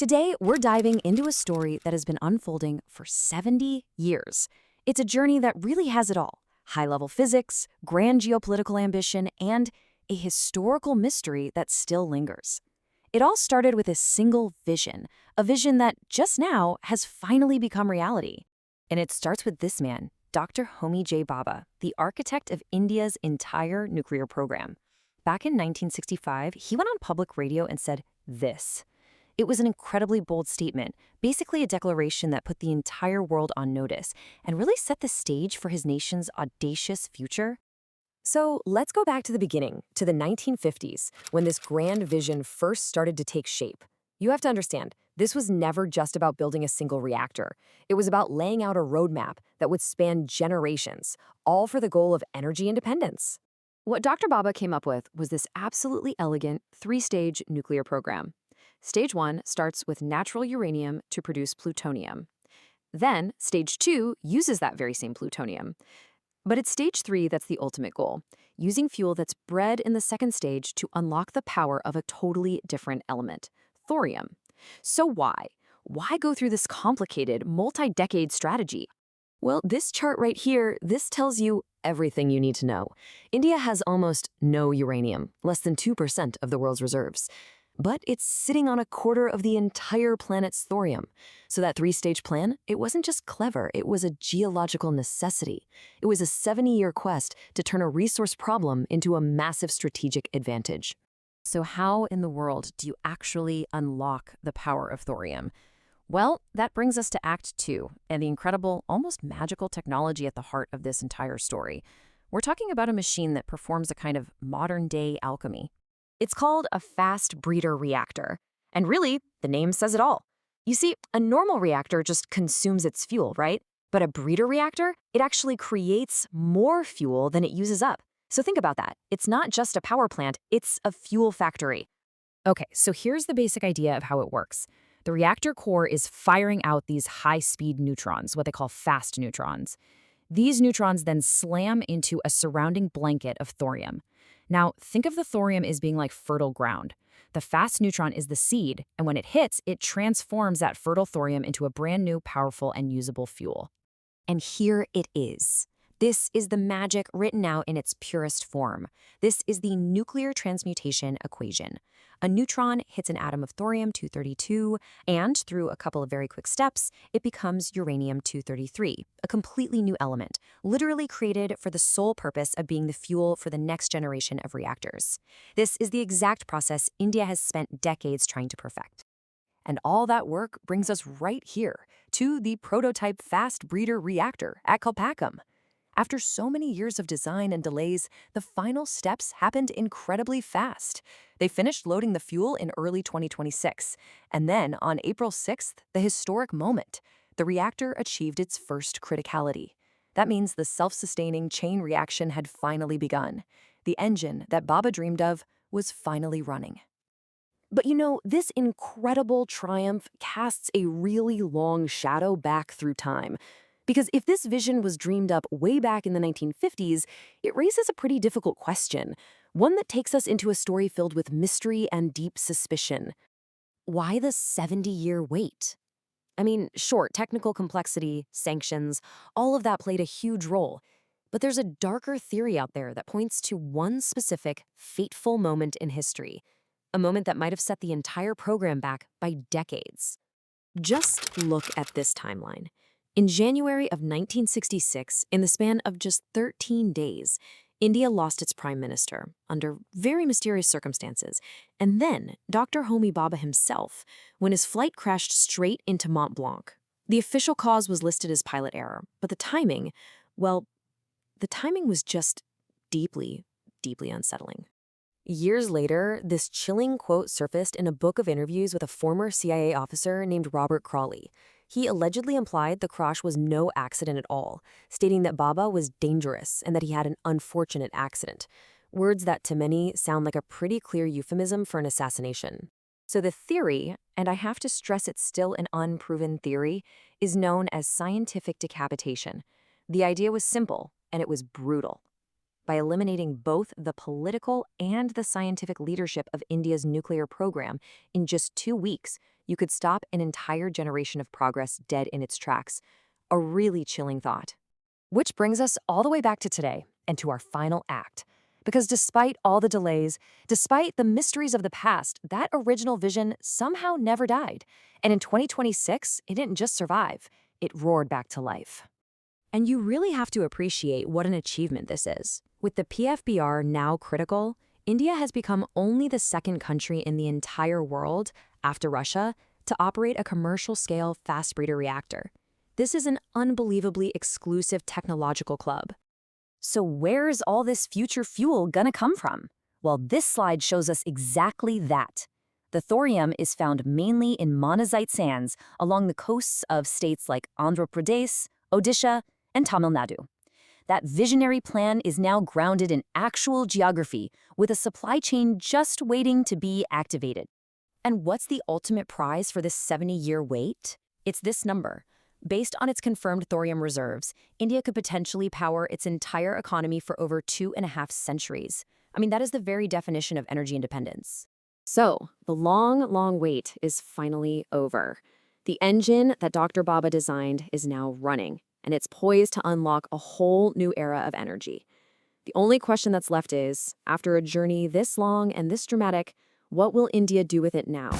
Today, we're diving into a story that has been unfolding for 70 years. It's a journey that really has it all: high-level physics, grand geopolitical ambition, and a historical mystery that still lingers. It all started with a single vision, a vision that just now has finally become reality. And it starts with this man, Dr. Homi J. Bhabha, the architect of India's entire nuclear program. Back in 1965, he went on public radio and said this. It was an incredibly bold statement, basically a declaration that put the entire world on notice and really set the stage for his nation's audacious future. So let's go back to the beginning, to the 1950s, when this grand vision first started to take shape. You have to understand, this was never just about building a single reactor. It was about laying out a roadmap that would span generations, all for the goal of energy independence. What Dr. Bhabha came up with was this absolutely elegant three-stage nuclear program. Stage 1 starts with natural uranium to produce plutonium. Then, Stage 2 uses that very same plutonium. But it's Stage 3 that's the ultimate goal, using fuel that's bred in the second stage to unlock the power of a totally different element, thorium. So why? Why go through this complicated, multi-decade strategy? Well, this chart right here, this tells you everything you need to know. India has almost no uranium, less than 2% of the world's reserves. But it's sitting on a quarter of the entire planet's thorium. So that three-stage plan, it wasn't just clever, it was a geological necessity. It was a 70-year quest to turn a resource problem into a massive strategic advantage. So how in the world do you actually unlock the power of thorium? Well, that brings us to Act 2, and the incredible, almost magical technology at the heart of this entire story. We're talking about a machine that performs a kind of modern-day alchemy. It's called a fast breeder reactor. And really, the name says it all. You see, a normal reactor just consumes its fuel, right? But a breeder reactor, it actually creates more fuel than it uses up. So think about that. It's not just a power plant, it's a fuel factory. Okay, so here's the basic idea of how it works. The reactor core is firing out these high-speed neutrons, what they call fast neutrons. These neutrons then slam into a surrounding blanket of thorium. Now, think of the thorium as being like fertile ground. The fast neutron is the seed, and when it hits, it transforms that fertile thorium into a brand new, powerful, and usable fuel. And here it is. This is the magic written out in its purest form. This is the nuclear transmutation equation. A neutron hits an atom of thorium-232, and through a couple of very quick steps, it becomes uranium-233, a completely new element, literally created for the sole purpose of being the fuel for the next generation of reactors. This is the exact process India has spent decades trying to perfect. And all that work brings us right here, to the prototype fast breeder reactor at Kalpakkam. After so many years of design and delays, the final steps happened incredibly fast. They finished loading the fuel in early 2026. And then, on April 6th, the historic moment, the reactor achieved its first criticality. That means the self-sustaining chain reaction had finally begun. The engine that Bhabha dreamed of was finally running. But you know, this incredible triumph casts a really long shadow back through time. Because if this vision was dreamed up way back in the 1950s, it raises a pretty difficult question, one that takes us into a story filled with mystery and deep suspicion. Why the 70-year wait? I mean, sure, technical complexity, sanctions, all of that played a huge role. But there's a darker theory out there that points to one specific, fateful moment in history, a moment that might have set the entire program back by decades. Just look at this timeline. In January of 1966, in the span of just 13 days, India lost its prime minister under very mysterious circumstances, and then Dr. Homi Bhabha himself, when his flight crashed straight into Mont Blanc. The official cause was listed as pilot error, but the timing, well, the timing was just deeply, deeply unsettling. Years later, this chilling quote surfaced in a book of interviews with a former CIA officer named Robert Crawley. He allegedly implied the crash was no accident at all, stating that Bhabha was dangerous and that he had an unfortunate accident. Words that to many sound like a pretty clear euphemism for an assassination. So the theory, and I have to stress it's still an unproven theory, is known as scientific decapitation. The idea was simple, and it was brutal. By eliminating both the political and the scientific leadership of India's nuclear program in just 2 weeks, you could stop an entire generation of progress dead in its tracks. A really chilling thought. Which brings us all the way back to today and to our final act. Because despite all the delays, despite the mysteries of the past, that original vision somehow never died. And in 2026, it didn't just survive, it roared back to life. And you really have to appreciate what an achievement this is. With the PFBR now critical, India has become only the second country in the entire world, after Russia, to operate a commercial-scale fast breeder reactor. This is an unbelievably exclusive technological club. So where's all this future fuel gonna come from? Well, this slide shows us exactly that. The thorium is found mainly in monazite sands along the coasts of states like Andhra Pradesh, Odisha, and Tamil Nadu. That visionary plan is now grounded in actual geography, with a supply chain just waiting to be activated. And what's the ultimate prize for this 70-year wait? It's this number. Based on its confirmed thorium reserves, India could potentially power its entire economy for over 2.5 centuries. I mean, that is the very definition of energy independence. So, the long wait is finally over. The engine that Dr. Bhabha designed is now running, and it's poised to unlock a whole new era of energy. The only question that's left is, after a journey this long and this dramatic, what will India do with it now?